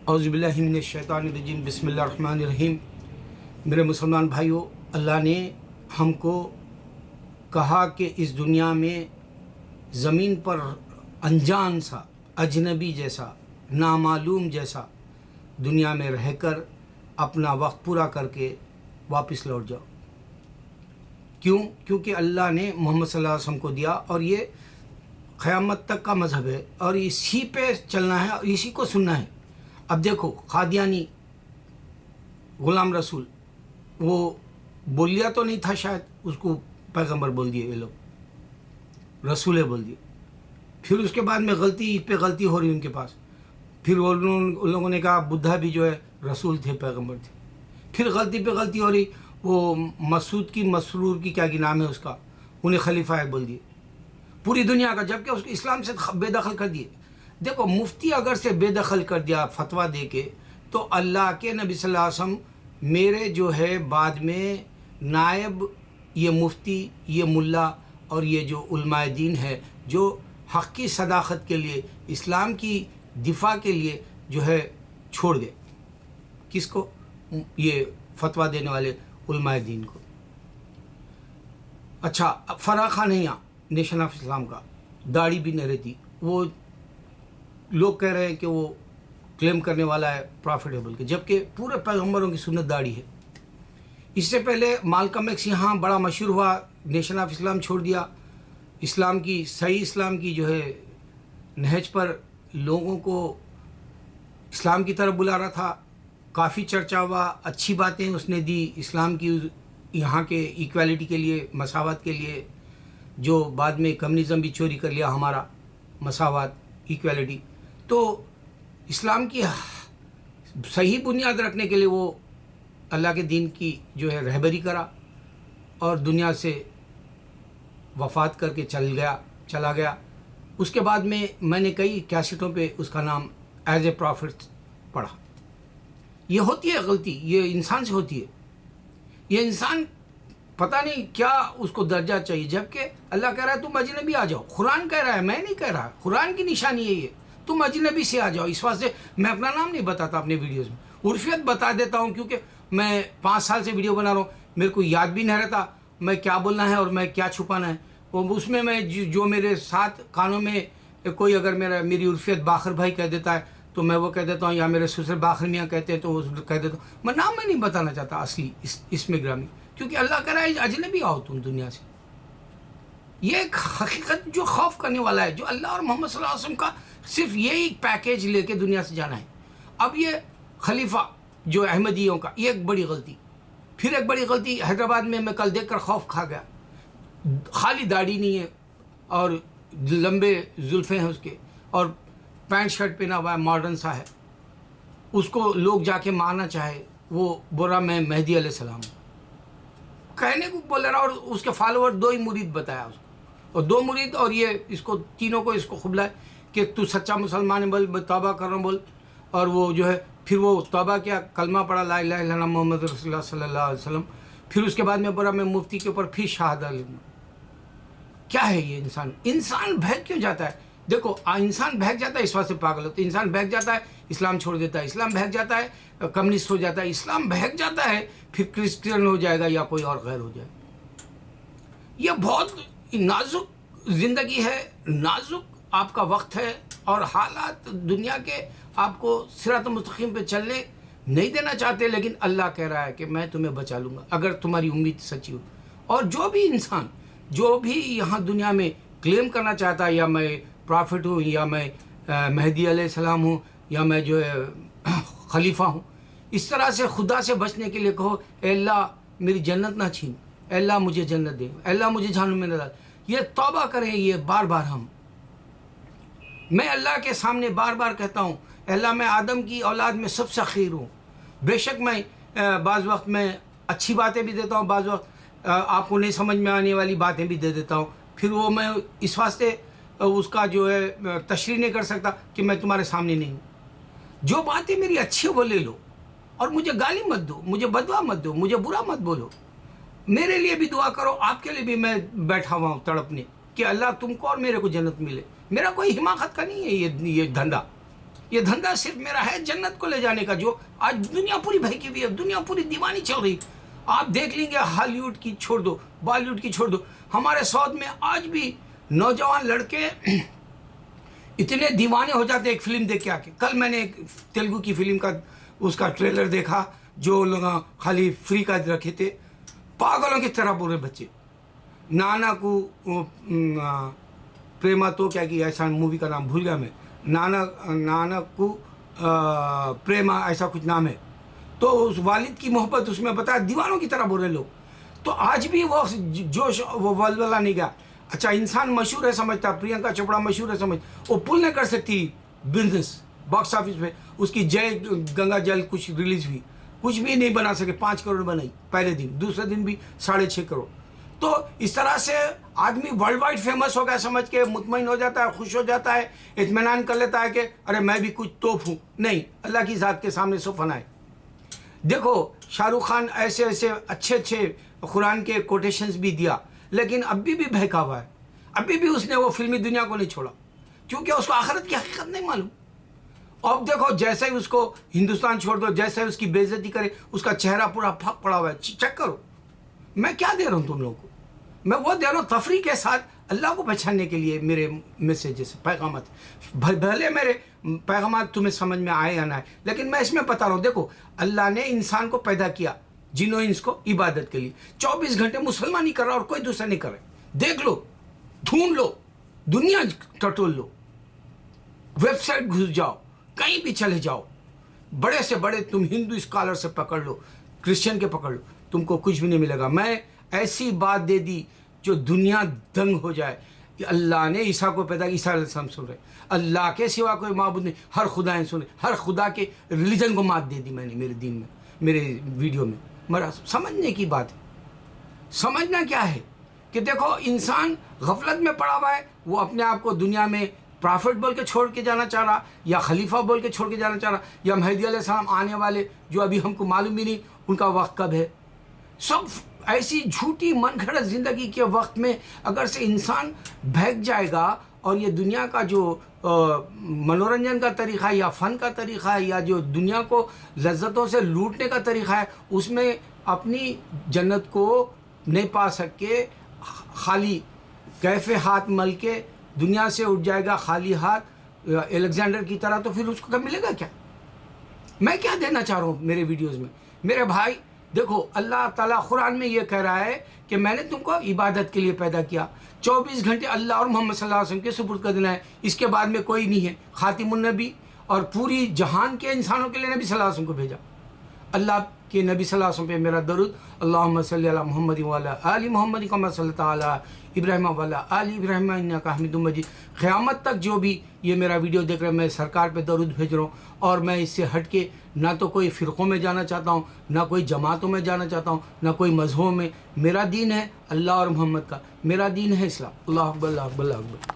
اعوذ باللہ من الشیطان الرجیم بسم اللہ الرحمن الرحیم۔ میرے مسلمان بھائیوں، اللہ نے ہم کو کہا کہ اس دنیا میں زمین پر انجان سا، اجنبی جیسا، نامعلوم جیسا دنیا میں رہ کر اپنا وقت پورا کر کے واپس لوٹ جاؤ۔ کیونکہ اللہ نے محمد صلی اللہ علیہ وسلم کو دیا اور یہ قیامت تک کا مذہب ہے اور اسی پہ چلنا ہے اور اسی کو سننا ہے۔ اب دیکھو، قادیانی غلام رسول وہ بولیا تو نہیں تھا، شاید اس کو پیغمبر بول دیے یہ لوگ، رسول بول دیے۔ پھر اس کے بعد میں غلطی پہ غلطی ہو رہی ان کے پاس، پھر ان لوگوں نے کہا بدھا بھی جو ہے رسول تھے، پیغمبر تھے۔ پھر غلطی پہ غلطی ہو رہی، وہ مسرور کی کیا نام ہے اس کا، انہیں خلیفہ بول دیے پوری دنیا کا، جبکہ اس کو اسلام سے بے دخل کر دیے۔ دیکھو، مفتی اگر سے بے دخل کر دیا فتویٰ دے کے، تو اللہ کے نبی صلی اللہ علیہ وسلم میرے جو ہے بعد میں نائب یہ مفتی، یہ ملا اور یہ جو علماء دین ہے جو حق کی صداقت کے لیے، اسلام کی دفاع کے لیے جو ہے چھوڑ گئے۔ کس کو؟ یہ فتویٰ دینے والے علماء دین کو۔ اچھا، فرح خان ہے نیشن آف اسلام کا، داڑھی بھی نہ رہتی، وہ لوگ کہہ رہے ہیں کہ وہ کلیم کرنے والا ہے پرافیٹیبل کے، جبکہ پورے پیغمبروں کی سنت داڑھی ہے۔ اس سے پہلے مالکم ایکس یہاں بڑا مشہور ہوا، نیشن آف اسلام چھوڑ دیا، اسلام کی صحیح اسلام کی جو ہے نہج پر لوگوں کو اسلام کی طرف بلا رہا تھا، کافی چرچا ہوا، اچھی باتیں اس نے دی اسلام کی، یہاں کے ایکویلٹی کے لیے، مساوات کے لیے، جو بعد میں کمیونزم بھی چوری کر لیا ہمارا، مساوات، ایکویلٹی۔ تو اسلام کی صحیح بنیاد رکھنے کے لیے وہ اللہ کے دین کی جو ہے رہبری کرا اور دنیا سے وفات کر کے چلا گیا۔ اس کے بعد میں نے کئی کیسٹوں پہ اس کا نام ایز اے پرافٹ پڑھا۔ یہ ہوتی ہے غلطی، یہ انسان سے ہوتی ہے۔ یہ انسان پتہ نہیں کیا اس کو درجہ چاہیے، جبکہ اللہ کہہ رہا ہے تم اجنبی آ جاؤ۔ قرآن کہہ رہا ہے، میں نہیں کہہ رہا، قرآن کی نشانی ہے یہ، تم اجنبی سے آ جاؤ۔ اس واسطے میں اپنا نام نہیں بتاتا اپنے ویڈیوز میں، عرفیت بتا دیتا ہوں، کیونکہ میں 5 سال سے ویڈیو بنا رہا ہوں، میرے کو یاد بھی نہیں رہتا میں کیا بولنا ہے اور میں کیا چھپانا ہے۔ اس میں جو میرے ساتھ کانوں میں کوئی اگر میری عرفیت باخر بھائی کہہ دیتا ہے تو میں وہ کہہ دیتا ہوں، یا میرے سسر باخر میاں کہتے ہیں تو وہ کہہ دیتا ہوں۔ میں نام میں نہیں بتانا چاہتا اصلی اس میں گرامی، کیونکہ اللہ کہہ رہا ہے اجنبی آؤ تم دنیا سے۔ یہ ایک حقیقت جو خوف کرنے والا ہے، جو اللہ اور محمد صلی اللہ علیہ وسلم کا صرف یہی پیکیج لے کے دنیا سے جانا ہے۔ اب یہ خلیفہ جو احمدیوں کا، یہ ایک بڑی غلطی، پھر ایک بڑی غلطی حیدرآباد میں کل دیکھ کر خوف کھا گیا۔ خالی داڑھی نہیں ہے اور لمبے زلفیں ہیں اس کے، اور پینٹ شرٹ پہنا ہوا ہے، ماڈرن سا ہے، اس کو لوگ جا کے مارنا چاہے، وہ بورا میں مہدی علیہ السلام کہنے کو بول رہا، اور اس کے فالوور 2 ہی مرید بتایا اس کو، اور 2 مرید، اور یہ اس کو تینوں کو اس کو خبلا ہے کہ تو سچا مسلمان ہے، بول توبہ کر رہا ہوں بول، اور وہ جو ہے پھر وہ توبہ کیا، کلمہ پڑھا لا الہ الا اللہ محمد رسول اللہ صلی اللہ علیہ وسلم، پھر اس کے بعد میں بولا میں مفتی کے اوپر پھر شہادت لوں۔ کیا ہے یہ انسان بھاگ کیوں جاتا ہے؟ دیکھو، انسان بھاگ جاتا ہے اس واسطے پاگل ہوتا ہے، انسان بھاگ جاتا ہے اسلام چھوڑ دیتا ہے، اسلام بھاگ جاتا ہے کمیونسٹ ہو جاتا ہے، اسلام بھاگ جاتا ہے پھر کرسچن ہو جائے گا یا کوئی اور غیر ہو جائے گا۔ یہ بہت نازک زندگی ہے، نازک آپ کا وقت ہے، اور حالات دنیا کے آپ کو صراط مستقیم پہ چلنے نہیں دینا چاہتے، لیکن اللہ کہہ رہا ہے کہ میں تمہیں بچا لوں گا اگر تمہاری امید سچی ہو۔ اور جو بھی انسان جو بھی یہاں دنیا میں کلیم کرنا چاہتا ہے، یا میں پرافٹ ہوں، یا میں مہدی علیہ السلام ہوں، یا میں جو ہے خلیفہ ہوں، اس طرح سے خدا سے بچنے کے لیے کہو، اے اللہ میری جنت نہ چھین، اے اللہ مجھے جنت دے، اے اللہ مجھے جہنم میں نہ ڈال۔ یہ توبہ کریں، یہ بار بار میں اللہ کے سامنے بار بار کہتا ہوں، اے اللہ میں آدم کی اولاد میں سب سے اخیر ہوں، بے شک میں بعض وقت میں اچھی باتیں بھی دیتا ہوں، بعض وقت آپ کو نہیں سمجھ میں آنے والی باتیں بھی دے دیتا ہوں، پھر وہ میں اس واسطے اس کا جو ہے تشریح نہیں کر سکتا کہ میں تمہارے سامنے نہیں ہوں۔ جو باتیں میری اچھی وہ لے لو، اور مجھے گالی مت دو، مجھے بددعا مت دو، مجھے برا مت بولو، میرے لیے بھی دعا کرو، آپ کے لیے بھی میں بیٹھا ہوا ہوں تڑپنے کہ اللہ تم کو اور میرے کو جنت ملے۔ میرا کوئی حماقت کا نہیں ہے یہ دھندا، یہ دھندا صرف میرا ہے جنت کو لے جانے کا، جو آج دنیا پوری بہکی ہوئی ہے، دنیا پوری دیوانی چل رہی. آپ دیکھ لیں گے ہالی ووڈ کی چھوڑ دو، بالی ووڈ کی چھوڑ دو، ہمارے ساؤتھ میں آج بھی نوجوان لڑکے اتنے دیوانے ہو جاتے ایک فلم دیکھ کے آ کے. کل میں نے ایک تیلگو کی فلم کا اس کا ٹریلر دیکھا، جو لوگ خالی فری کا رکھے تھے، پاگلوں کی طرح بول رہے بچے. نانا کو پریما تو کیا کہ ایسا مووی کا نام بھول گیا میں، نانا کو پریما ایسا کچھ نام ہے. تو اس والد کی محبت اس میں بتایا، دیوانوں کی طرح بول رہے لوگ. تو آج بھی وہ جوش وہ ولولہ نہیں گیا. اچھا انسان مشہور ہے سمجھتا، پرینکا چوپڑا مشہور ہے سمجھ، وہ پل نہیں کر سکتی بزنس باکس آفس میں. اس کی جے گنگا جل کچھ ریلیز ہوئی، کچھ بھی نہیں بنا سکے. 5 کروڑ بنائی پہلے دن، دوسرے دن بھی 6.5 کروڑ. تو اس طرح سے آدمی ورلڈ وائڈ فیمس ہو گیا سمجھ کے مطمئن ہو جاتا ہے، خوش ہو جاتا ہے، اطمینان کر لیتا ہے کہ ارے میں بھی کچھ توپ ہوں. نہیں، اللہ کی ذات کے سامنے سو فنا ہے. دیکھو شاہ رخ خان ایسے اچھے قرآن کے کوٹیشنز بھی دیا، لیکن ابھی بھی بہکا ہوا ہے. ابھی بھی اس نے وہ فلمی دنیا کو نہیں چھوڑا، کیونکہ اس کو آخرت کی حقیقت نہیں معلوم. اب دیکھو جیسے ہی اس کو ہندوستان چھوڑ دو، جیسے ہی اس کی بے عزتی کرے، اس کا چہرہ پورا پھک پڑا ہوا ہے. چیک کرو، میں کیا دے رہا ہوں تم لوگوں کو؟ میں وہ دے رہا ہوں تفریح کے ساتھ اللہ کو پہچاننے کے لیے. میرے میسیجز پیغامات، بھلے میرے پیغامات تمہیں سمجھ میں آئے یا نہ آئے، لیکن میں اس میں بتا رہا ہوں. دیکھو اللہ نے انسان کو پیدا کیا، جن و انس کو عبادت کے لیے. 24 گھنٹے مسلمان ہی کر رہا اور کوئی دوسرا نہیں کر رہا. دیکھ لو، ڈھونڈ لو، دنیا ٹٹول لو، ویب سائٹ گھس جاؤ، کہیں بھی چلے جاؤ، بڑے سے بڑے تم ہندو اسکالر سے پکڑ لو، کرسچن کے پکڑ لو، تم کو کچھ بھی نہیں ملے گا. میں ایسی بات دے دی جو دنیا دنگ ہو جائے کہ اللہ نے عیسیٰ کو پیدا کیا. عیسیٰ علیہ السلام سن رہے، اللہ کے سوا کوئی معبود نہیں، ہر خدائیں سن رہے، ہر خدا کے ریلیجن کو مات دے دی میں نے میرے دین میں، میرے ویڈیو میں. میرا سمجھنے کی بات ہے. سمجھنا کیا ہے کہ دیکھو انسان غفلت میں پڑا ہوا ہے. وہ اپنے آپ کو دنیا میں پرافٹ بول کے چھوڑ کے جانا چاہ رہا، یا خلیفہ بول کے چھوڑ کے جانا چاہ رہا، یا مہدی علیہ السلام آنے والے جو ابھی ہم کو معلوم بھی نہیں ان کا وقت کب ہے. سب ایسی جھوٹی من گھڑت زندگی کے وقت میں اگر سے انسان بہک جائے گا، اور یہ دنیا کا جو منورنجن کا طریقہ ہے، یا فن کا طریقہ ہے، یا جو دنیا کو لذتوں سے لوٹنے کا طریقہ ہے، اس میں اپنی جنت کو نہیں پا سکے. خالی کیفے ہاتھ مل کے دنیا سے اٹھ جائے گا خالی ہاتھ الیگزینڈر کی طرح، تو پھر اس کو کب ملے گا کیا؟ میں کیا دینا چاہ رہا ہوں میرے ویڈیوز میں؟ میرے بھائی دیکھو، اللہ تعالیٰ قرآن میں یہ کہہ رہا ہے کہ میں نے تم کو عبادت کے لیے پیدا کیا. 24 گھنٹے اللہ اور محمد صلی اللہ علیہ وسلم کے سپرد کر دینا ہے. اس کے بعد میں کوئی نہیں ہے. خاتم النبی اور پوری جہان کے انسانوں کے لیے نبی صلی اللہ علیہ وسلم کو بھیجا. اللہ کے نبی صلی اللہ علیہ وسلم پہ میرا درود، اللہم صلی علی محمد وعلی آل محمد کما صلیت علی ابراہیم وعلی آل ابراہیم انک حمید مجید. قیامت تک جو بھی یہ میرا ویڈیو دیکھ رہے ہیں، میں سرکار پہ درود بھیج رہا ہوں. اور میں اس سے ہٹ کے نہ تو کوئی فرقوں میں جانا چاہتا ہوں، نہ کوئی جماعتوں میں جانا چاہتا ہوں، نہ کوئی مذہبوں میں. میرا دین ہے اللہ اور محمد کا، میرا دین ہے اسلام. اللہ اکبر، اللہ اکبر، اللہ اکبر.